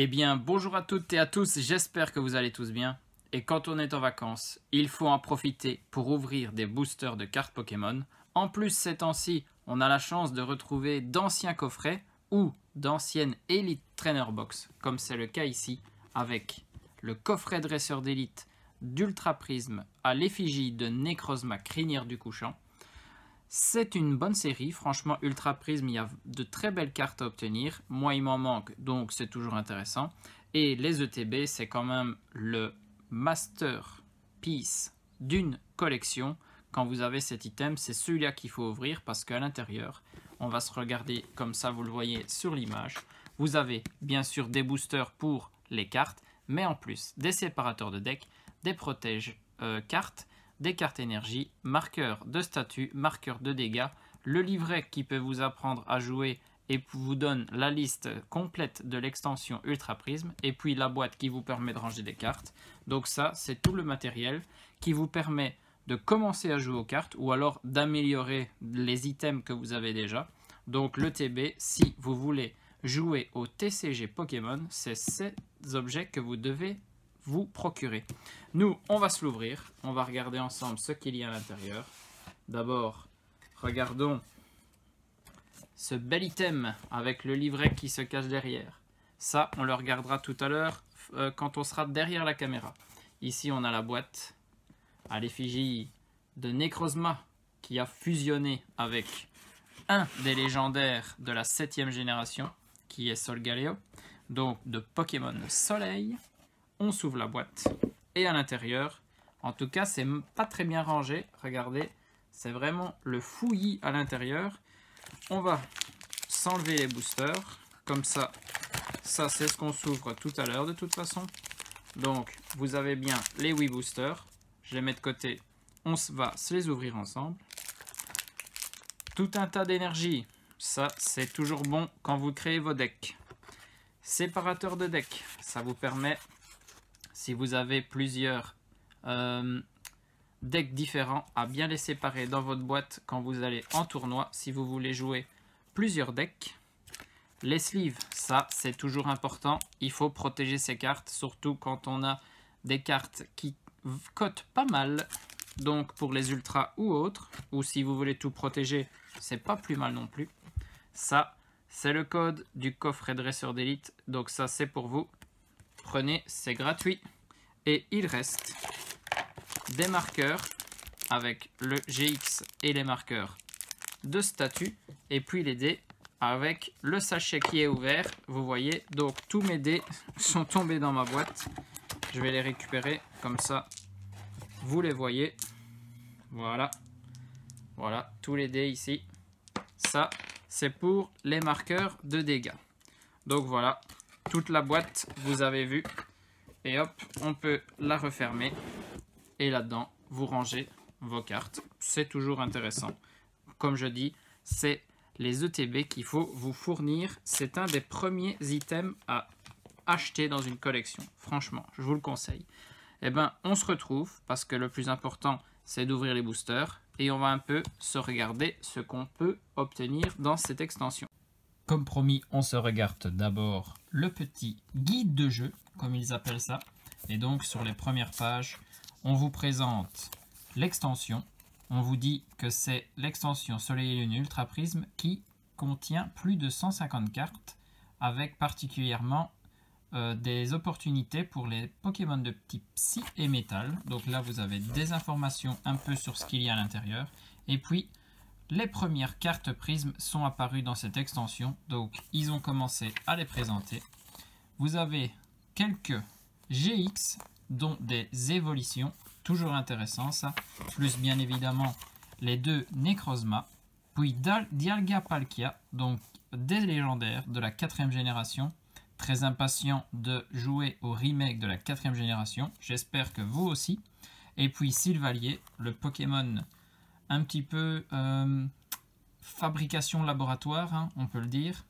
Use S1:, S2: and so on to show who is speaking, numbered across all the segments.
S1: Eh bien, bonjour à toutes et à tous, j'espère que vous allez tous bien. Et quand on est en vacances, il faut en profiter pour ouvrir des boosters de cartes Pokémon. En plus, ces temps-ci, on a la chance de retrouver d'anciens coffrets ou d'anciennes Elite Trainer Box, comme c'est le cas ici, avec le coffret dresseur d'élite d'Ultra Prisme à l'effigie de Necrozma Crinière du Couchant. C'est une bonne série, franchement Ultra Prism, il y a de très belles cartes à obtenir. Moi il m'en manque, donc c'est toujours intéressant. Et les ETB, c'est quand même le masterpiece d'une collection. Quand vous avez cet item, c'est celui-là qu'il faut ouvrir parce qu'à l'intérieur, on va se regarder comme ça, vous le voyez sur l'image. Vous avez bien sûr des boosters pour les cartes, mais en plus des séparateurs de deck, des protèges cartes, des cartes énergie, marqueurs de statut, marqueurs de dégâts, le livret qui peut vous apprendre à jouer et vous donne la liste complète de l'extension Ultra Prism, et puis la boîte qui vous permet de ranger des cartes. Donc ça, c'est tout le matériel qui vous permet de commencer à jouer aux cartes ou alors d'améliorer les items que vous avez déjà. Donc le TB, si vous voulez jouer au TCG Pokémon, c'est ces objets que vous devez vous procurer. Nous, on va se l'ouvrir. On va regarder ensemble ce qu'il y a à l'intérieur. D'abord, regardons ce bel item avec le livret qui se cache derrière. Ça, on le regardera tout à l'heure quand on sera derrière la caméra. Ici, on a la boîte à l'effigie de Necrozma qui a fusionné avec un des légendaires de la 7e génération qui est Solgaleo, donc de Pokémon Soleil. On s'ouvre la boîte et à l'intérieur, en tout cas c'est pas très bien rangé, regardez, c'est vraiment le fouillis à l'intérieur. On va s'enlever les boosters, comme ça c'est ce qu'on s'ouvre tout à l'heure de toute façon. Donc vous avez bien les 8 boosters, je les mets de côté, on va se les ouvrir ensemble. Tout un tas d'énergie, ça c'est toujours bon quand vous créez vos decks. Séparateur de deck, ça vous permet, si vous avez plusieurs decks différents, à bien les séparer dans votre boîte quand vous allez en tournoi, si vous voulez jouer plusieurs decks. Les sleeves, ça c'est toujours important, il faut protéger ces cartes, surtout quand on a des cartes qui cotent pas mal, donc pour les ultras ou autres, ou si vous voulez tout protéger, c'est pas plus mal non plus. Ça, c'est le code du coffret dresseur d'élite, donc ça c'est pour vous. Prenez, c'est gratuit. Et il reste des marqueurs avec le GX et les marqueurs de statut. Et puis les dés avec le sachet qui est ouvert. Vous voyez, donc tous mes dés sont tombés dans ma boîte. Je vais les récupérer comme ça. Vous les voyez. Voilà. Voilà, tous les dés ici. Ça, c'est pour les marqueurs de dégâts. Donc voilà, toute la boîte, vous avez vu. Et hop, on peut la refermer. Et là-dedans, vous rangez vos cartes. C'est toujours intéressant. Comme je dis, c'est les ETB qu'il faut vous fournir. C'est un des premiers items à acheter dans une collection. Franchement, je vous le conseille. Eh bien, on se retrouve parce que le plus important, c'est d'ouvrir les boosters. Et on va un peu se regarder ce qu'on peut obtenir dans cette extension. Comme promis, on se regarde d'abord le petit guide de jeu, comme ils appellent ça. Et donc, sur les premières pages, on vous présente l'extension. On vous dit que c'est l'extension Soleil et Lune Ultra Prism qui contient plus de 150 cartes, avec particulièrement des opportunités pour les Pokémon de type Psy et Métal. Donc là, vous avez des informations un peu sur ce qu'il y a à l'intérieur. Et puis, les premières cartes Prism sont apparues dans cette extension, donc ils ont commencé à les présenter. Vous avez quelques GX, dont des évolutions, toujours intéressant ça, plus bien évidemment les deux Necrozma, puis Dialga Palkia, donc des légendaires de la 4e génération, très impatient de jouer au remake de la 4e génération, j'espère que vous aussi, et puis Sylvalier, le Pokémon un petit peu fabrication laboratoire, hein, on peut le dire.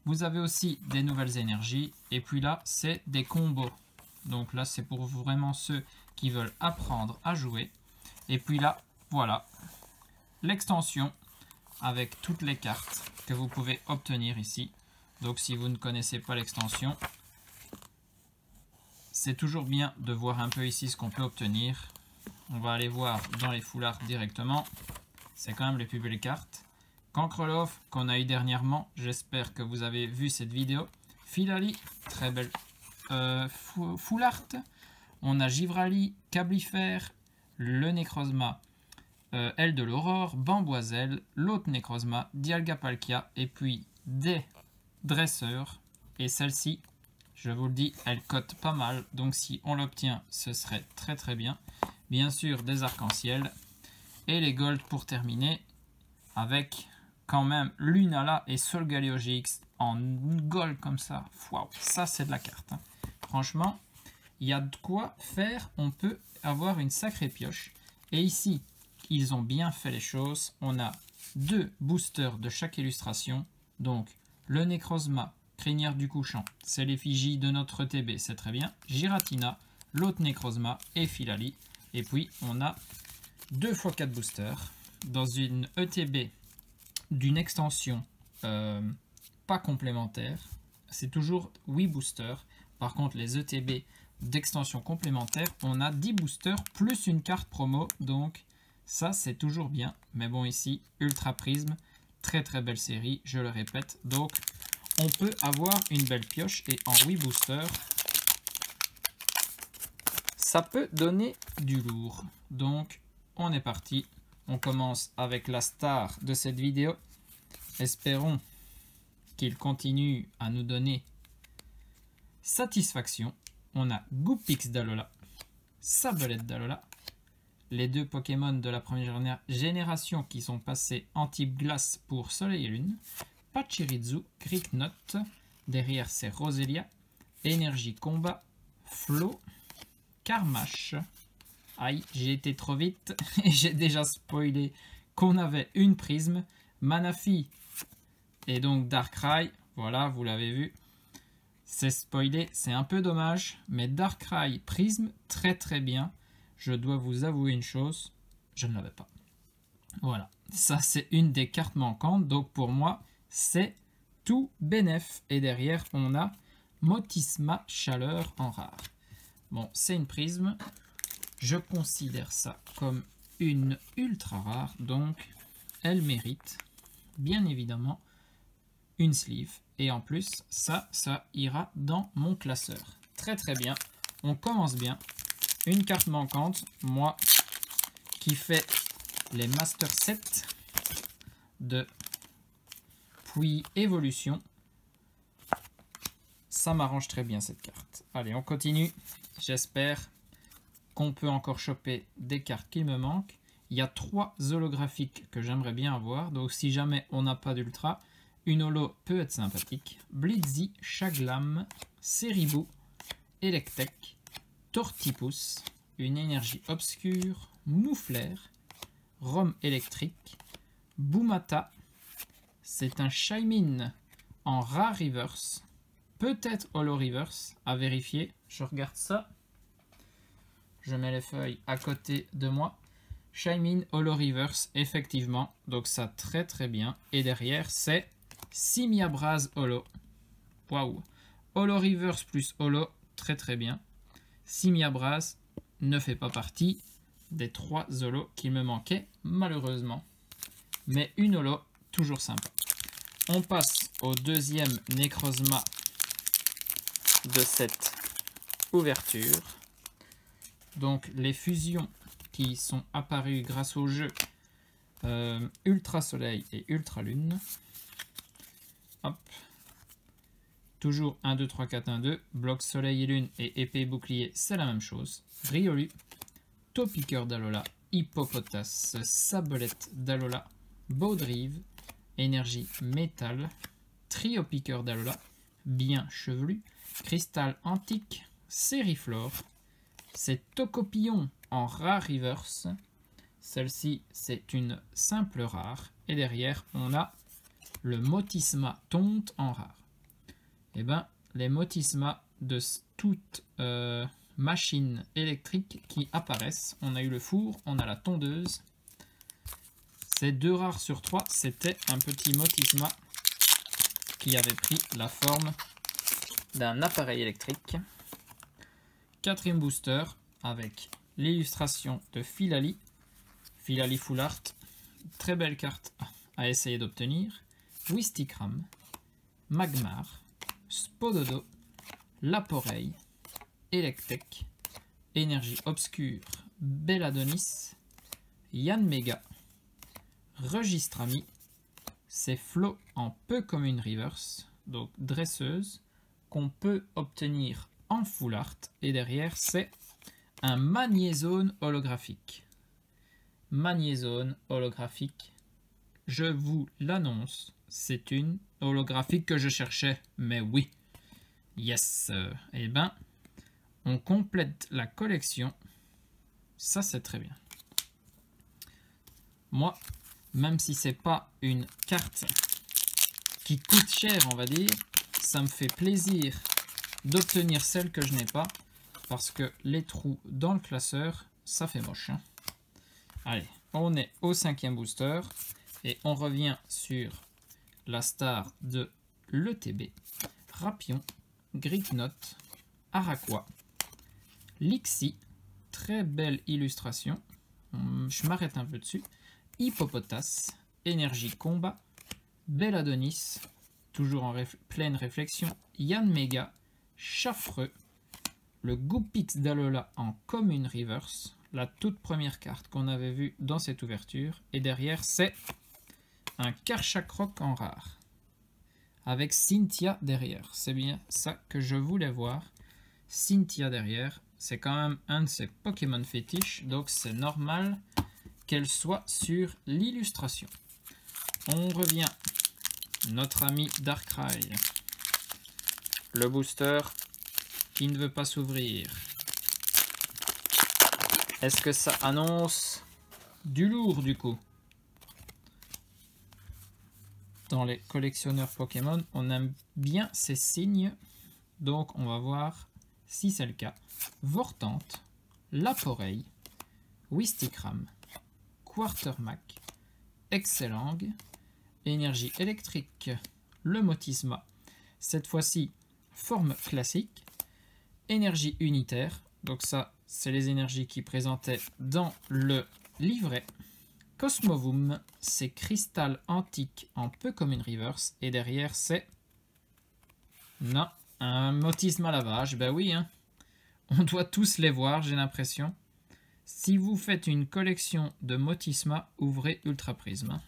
S1: Vous avez aussi des nouvelles énergies. Et puis là, c'est des combos. Donc là, c'est pour vraiment ceux qui veulent apprendre à jouer. Et puis là, voilà, l'extension avec toutes les cartes que vous pouvez obtenir ici. Donc si vous ne connaissez pas l'extension, c'est toujours bien de voir un peu ici ce qu'on peut obtenir. On va aller voir dans les foulards directement. C'est quand même les plus belles cartes. Cancrelof qu'on a eu dernièrement. J'espère que vous avez vu cette vidéo. Filali, très belle. Foulard. On a Givrali, Cablifère, le Necrozma, Aile de l'Aurore, Bamboiselle, l'autre Necrozma, Dialga-Palkia et puis des dresseurs. Et celle-ci, je vous le dis, elle cote pas mal. Donc si on l'obtient, ce serait très très bien. Bien sûr, des arcs-en-ciel. Et les golds pour terminer avec quand même Lunala et Solgaleo GX en gold comme ça. Waouh, ça c'est de la carte. Hein. Franchement, il y a de quoi faire. On peut avoir une sacrée pioche. Et ici, ils ont bien fait les choses. On a 2 boosters de chaque illustration. Donc, le Necrozma, Crinière du Couchant, c'est l'effigie de notre ETB, c'est très bien. Giratina, l'autre Necrozma et Filali. Et puis, on a 2 x 4 boosters dans une ETB d'une extension pas complémentaire. C'est toujours 8 boosters. Par contre, les ETB d'extension complémentaire, on a 10 boosters plus une carte promo. Donc, ça, c'est toujours bien. Mais bon, ici, Ultra Prisme, très très belle série, je le répète. Donc, on peut avoir une belle pioche et en 8 boosters, ça peut donner du lourd. Donc, on est parti. On commence avec la star de cette vidéo. Espérons qu'il continue à nous donner satisfaction. On a Goupix d'Alola, Sablette d'Alola, les 2 Pokémon de la première génération qui sont passés en type glace pour Soleil et Lune, Pachirisu, Cricknot, derrière c'est Roselia, Énergie Combat, Flo, Carmache. Aïe, j'ai été trop vite et j'ai déjà spoilé qu'on avait une prisme, Manafi et donc Darkrai. Voilà, vous l'avez vu. C'est spoilé, c'est un peu dommage, mais Darkrai prisme, très très bien. Je dois vous avouer une chose, je ne l'avais pas. Voilà, ça c'est une des cartes manquantes, donc pour moi, c'est tout bénef. Et derrière, on a Motisma Chaleur en rare. Bon, c'est une prisme. Je considère ça comme une ultra rare, donc elle mérite bien évidemment une sleeve. Et en plus, ça ira dans mon classeur. Très très bien. On commence bien. Une carte manquante, moi qui fais les Master 7 de puis Évolution. Ça m'arrange très bien cette carte. Allez, on continue. J'espère qu'on peut encore choper des cartes qui me manquent. Il y a 3 holographiques que j'aimerais bien avoir. Donc si jamais on n'a pas d'ultra, une holo peut être sympathique. Blitzy, Chaglam, Seribu, Electek, Tortipus, une énergie obscure, Moufleur, Rome électrique, Boumata. C'est un Shaymin en rare reverse. Peut-être holo reverse, à vérifier. Je regarde ça. Je mets les feuilles à côté de moi. Shaymin holo reverse, effectivement. Donc ça très très bien. Et derrière, c'est Simiabras holo. Waouh. Holo reverse plus holo, très très bien. Simiabras ne fait pas partie des 3 holos qui me manquaient, malheureusement. Mais une holo, toujours sympa. On passe au deuxième Necrozma de cette ouverture. Donc les fusions qui sont apparues grâce au jeu Ultra Soleil et Ultra Lune. Hop. Toujours 1, 2, 3, 4, 1, 2. Bloc Soleil et Lune et épée et bouclier, c'est la même chose. Riolu, Taupiqueur d'Alola, Hippopotas, Sablette d'Alola, Baudrive, Énergie Métal, Triopiqueur d'Alola, bien chevelu, Cristal Antique, Sériflore, c'est Tocopillon en rare reverse. Celle-ci, c'est une simple rare. Et derrière, on a le Motisma Tonte en rare. Et bien, les Motisma de toute machine électrique qui apparaissent. On a eu le four, on a la tondeuse. Ces 2 rares sur 3, c'était un petit Motisma qui avait pris la forme d'un appareil électrique. 4e booster avec l'illustration de Philali. Philali Full Art. Très belle carte à essayer d'obtenir. Wistikram, Magmar, Spododo, Laporeille, Electek, Énergie Obscure, Belladonis, Yanmega, Registrami. C'est Flo en peu commune reverse, donc dresseuse, qu'on peut obtenir en full art. Et derrière, c'est un magnézone holographique. Magnézone holographique, je vous l'annonce, c'est une holographique que je cherchais, mais oui. Yes. Eh ben, on complète la collection. Ça, c'est très bien. Moi, même si c'est pas une carte qui coûte cher, on va dire, ça me fait plaisir d'obtenir celle que je n'ai pas, parce que les trous dans le classeur, ça fait moche. Hein. Allez, on est au 5e booster et on revient sur la star de l'ETB. Rapion, Gricknote, Araqua, Lixie, très belle illustration. Je m'arrête un peu dessus. Hippopotas, Énergie Combat, Belladonis, toujours en pleine réflexion, Yanmega, Chaffreux, le Goupix d'Alola en commune reverse, la toute première carte qu'on avait vue dans cette ouverture, et derrière c'est un Karchakrok en rare, avec Cynthia derrière. C'est bien ça que je voulais voir. Cynthia derrière, c'est quand même un de ses Pokémon fétiches, donc c'est normal qu'elle soit sur l'illustration. On revient. Notre ami Darkrai. Le booster qui ne veut pas s'ouvrir. Est-ce que ça annonce du lourd du coup? Dans les collectionneurs Pokémon, on aime bien ces signes. Donc on va voir si c'est le cas. Vortante, Laporeille, Wistikram, Quartermac, Excellang, Énergie électrique, le Motisma, cette fois-ci forme classique, énergie unitaire, donc ça c'est les énergies qui présentaient dans le livret. Cosmovum, c'est cristal antique en peu commune reverse, et derrière c'est non, un Motisma lavage, ben oui, hein. On doit tous les voir, j'ai l'impression. Si vous faites une collection de Motisma, ouvrez Ultra Prisme. Hein.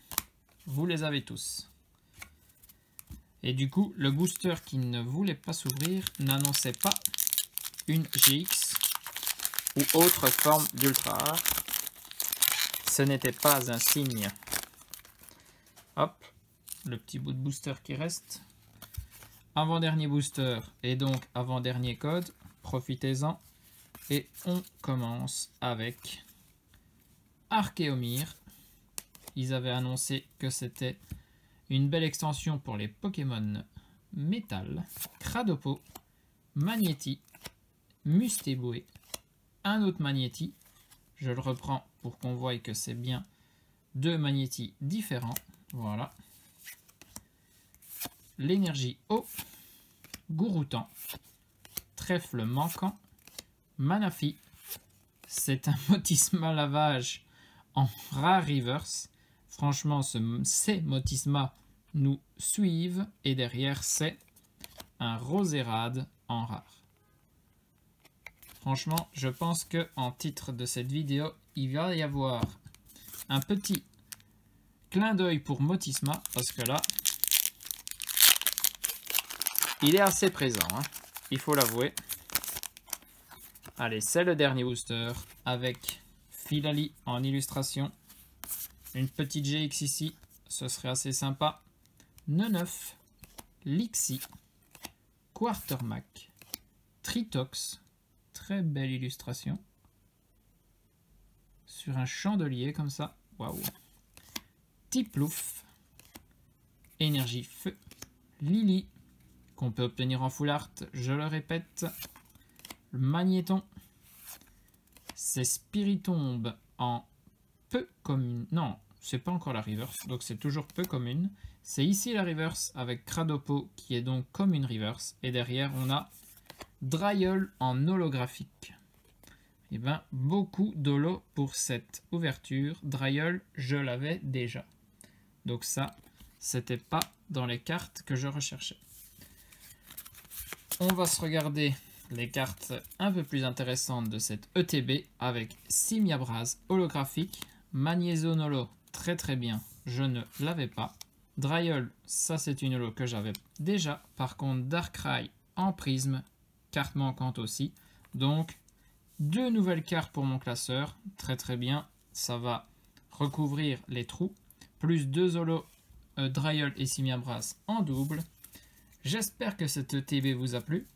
S1: Vous les avez tous. Et du coup, le booster qui ne voulait pas s'ouvrir n'annonçait pas une GX ou autre forme d'ultra rare. Ce n'était pas un signe. Hop, le petit bout de booster qui reste. Avant-dernier booster et donc avant-dernier code. Profitez-en. Et on commence avec Archéomir. Ils avaient annoncé que c'était une belle extension pour les Pokémon métal. Cradopo, Magnéti, Mustéboué, un autre Magnéti. Je le reprends pour qu'on voie que c'est bien deux Magnétis différents. Voilà. L'énergie eau, Gouroutan, Trèfle manquant, Manafi, c'est un Motisma lavage en rare reverse. Franchement, ces Motisma nous suivent. Et derrière, c'est un Roserade en rare. Franchement, je pense qu'en titre de cette vidéo, il va y avoir un petit clin d'œil pour Motisma. Parce que là, il est assez présent, hein, il faut l'avouer. Allez, c'est le dernier booster avec Philali en illustration. Une petite GX ici, ce serait assez sympa. Neneuf, Lixie, Quartermac, Tritox, très belle illustration. Sur un chandelier comme ça, waouh. Tiplouf, Énergie Feu, Lily, qu'on peut obtenir en full art, je le répète. Le Magnéton, c'est Spiritombe en peu commune. Non, c'est pas encore la reverse, donc c'est toujours peu commune. C'est ici la reverse avec Cradopo qui est donc commune reverse. Et derrière, on a Dryol en holographique. Et bien, beaucoup d'holo pour cette ouverture. Dryol, je l'avais déjà. Donc ça, c'était pas dans les cartes que je recherchais. On va se regarder les cartes un peu plus intéressantes de cette ETB avec Simiabras holographique, Magnézone holo, très très bien, je ne l'avais pas. Dryol, ça c'est une holo que j'avais déjà. Par contre, Darkrai en prisme, carte manquante aussi. Donc, 2 nouvelles cartes pour mon classeur, très très bien, ça va recouvrir les trous. Plus 2 holo Dryol et Simiabras en double. J'espère que cette ETB vous a plu.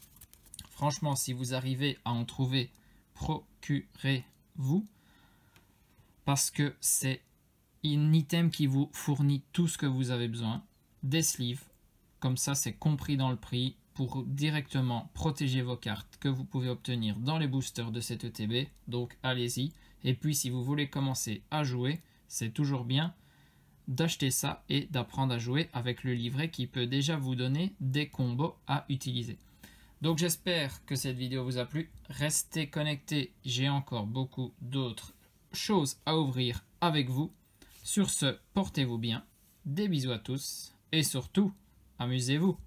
S1: Franchement, si vous arrivez à en trouver, procurez-vous. Parce que c'est un item qui vous fournit tout ce que vous avez besoin. Des sleeves, comme ça c'est compris dans le prix pour directement protéger vos cartes que vous pouvez obtenir dans les boosters de cette ETB. Donc allez-y. Et puis si vous voulez commencer à jouer, c'est toujours bien d'acheter ça et d'apprendre à jouer avec le livret qui peut déjà vous donner des combos à utiliser. Donc j'espère que cette vidéo vous a plu. Restez connectés, j'ai encore beaucoup d'autres choses à ouvrir avec vous. Sur ce, portez-vous bien, des bisous à tous et surtout, amusez-vous.